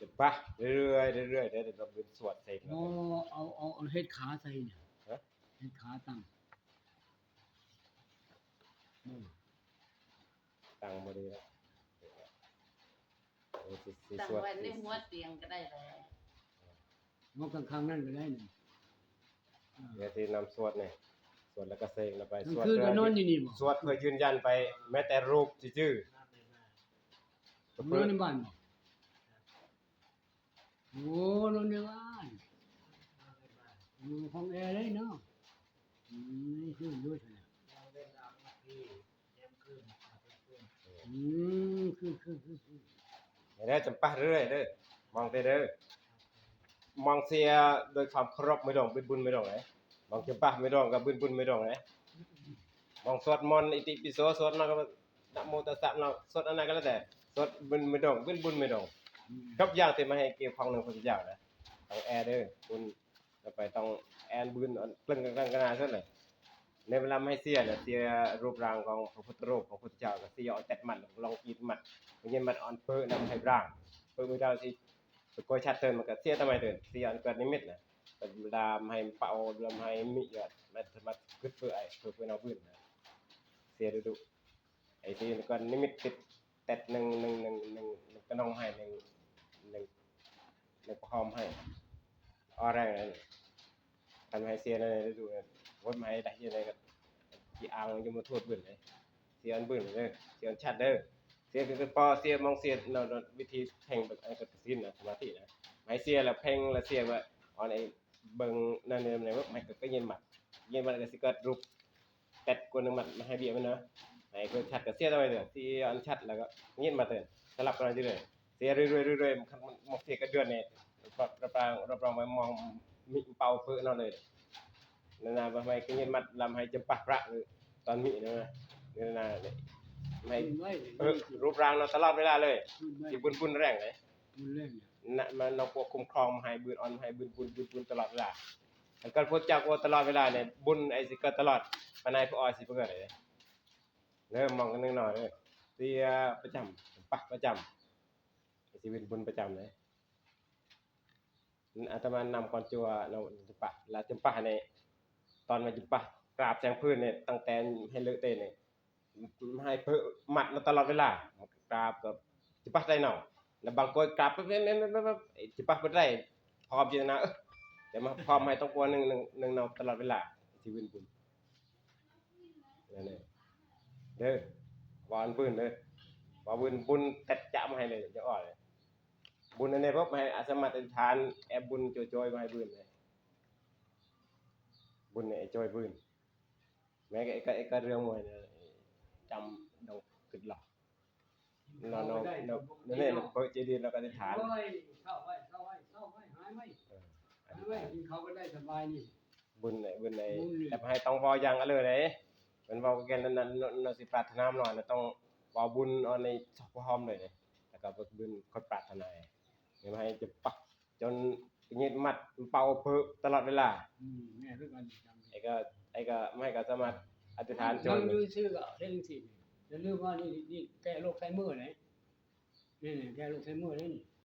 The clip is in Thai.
จะปะเรื่อยๆเรื่อยๆเดี๋ยวเราเป็นสวดเสกแล้วอ๋อเอาเฮ็ดขาใส่เนี่ย ฮะ เฮ็ดขาตั้งอืม ตั้งมาดีแล้วโอ้สิ ตั้ง สวด ไว้ในหัวเตียงก็ได้แหละ งอกข้างๆนั่นก็ได้นี่ เดี๋ยวที่นำสวดเนี่ยสวดแล้วก็เสกแล้วไป กลาง สวด คืนก็นอนอยู่นี่บ่ สวดเพื่อยืนยันไปแม้แต่รูปชื่อน อนในบ้านบ่โอ้นอนในบ้านอยู่ห้องแอร์เลยเนาะนี่คือด้วยซั่นน่ะคือ เดี๋ยวจำปะเรื่อยเด้อมองไปเด้อมองเสียโดยความเคารพไม่ต้องเป็นบุญไม่ต้องไหนมองจำปะไม่ต้องกับบุญไม่ต้องไหนมองสวดมนต์อิติปิโสสวดนั่นก็นะโมตัสสะนะสวดอันนั้นก็แล้วแต่สวดบุญไม่ต้องเป็นบุญไม่ต้องทุกอย่างที่มาให้เกี่ยวข้องในพระพุทธเจ้านะต้องแอร์เด้อบุญแล้วไปต้องแอนบุญกลึงกันกันซะเลยในเวลาไม่เสียเนี่ยเสียรูปร่างของพระพุทธรูปของพระพุทธเจ้าก็เสียเอาแต่มัดลองกินมัดมันยังมัดอ่อนเพ้อนำให้ร่างเพ้อมือเจ้าสิโกยชัดเตือนมันก็เสียทำไมเตือนเสียอันเกิดนิมิตนะเป็นดามให้เป่าลำให้มิยอดมากึดเพื่อไอ้เพื่อเอาพื้นนะเสียดุไอ้ที่ก่อนนิมิตติดแต่หนึ่งก็น้องให้หนึ่งประคอมให้อะไรนั่นทำให้เสียนั่นดูวัดไม้ได้ยังไงก็กี่อ่างยังมาโทษบื้นเลยเสียอันบื้นเลยเสียอันชัดเด้อเสียคือพอเสียมองเสียเราวิธีเพ่งแบบไอ้กระสินนะสมาธินะไม้เสียแล้วเพ่งแล้วเสียว่าอ๋อไอ้เบิ่งนั่นนี่ว่าไม้ก็เย็นหมัดก็สิเกิดรูปแต่กวนนึงหมัดมาให้เบี้ยมันเนาะไอ้ก็ชัดก็เสียทำไมเด้อเสียอันชัดแล้วก็เย็นมาเด้อสลับกันเรื่อยเสียเรื่อยๆมันมองเสียก็เดือนนี่รับรองไว้มองมีเป่าเพื่อนั่นเลยนั่นน่ะทำไมก็เย็นมัดลำให้จำปะพระตอนมีนะนั่นน่ะไม่รูปร่างเราตลอดเวลาเลยที่บุญแรงเลย มันเล่นเนี่ย น่ะมันเราพวกคุ้มครองมาให้บุญออนให้บุญตลอดเวลาอันก็พระเจ้าก็ตลอดเวลาเนี่ยบุญไอ้สิก็ตลอดปานายพระออยสิเพิ่นก็ได้เริ่มมองกันนึงหน่อยเด้อเสียประจำประจำชีวิตบุญประจำเลยอาตมานำก่อนจัวเราจำปะลาจำปะเนี่ยตอนมาจำปะกราบแสงพื้นเนี่ยตั้งแต่ให้เลอะเต้เนี่ยให้เพิ่นมัดมาตลอดเวลากราบกับจำปะได้เนาะแล้วบางคนกราบไปจำปะบ่ได้พร้อมจิตนาแต่มาพร้อมให้ต้องกลัวนึงเนาตลอดเวลาชีวิตบุญนั่นแหละเด้อวานพื้นเด้อว่าบุญแต่จะมาให้เลยจะอ่อนเลยบุญอันนี้พบให้อาสมัติฐานแอบบุญโจยมาให้บุญเลยบุญเนี่ยโจยบุญแม้ก็เรื่องมวยเนี่ยจำดงขึ้นหลอกเราเนี่ยเราเปิดเจดีย์เราก็อธิษฐาน เฮ้ยเข้าไว้หายไหมกินเขาก็ได้สบายนี่ บุญไหนแต่ให้ต้องเว้าอย่างอะเลยเด้มันเว้าแก่นั้นเราสิปรารถนาหน่อยเราต้องเว้าบุญเอาในสพร้อมเลยแล้วก็บุญค่อยปรารถนาอย่าให้จะปักจนยึดมัดเป่าเพิ่ตลอดเวลาแม่คือกันจำไอ้ก็ไม่ก็สามารถอธิษฐานจน อยู่ซื่อก็เฮ็ดจังซี่อย่าลืมว่านี่แก้โรคไซเมอร์ไหนนี่แก้โรคไซเมอร์นี่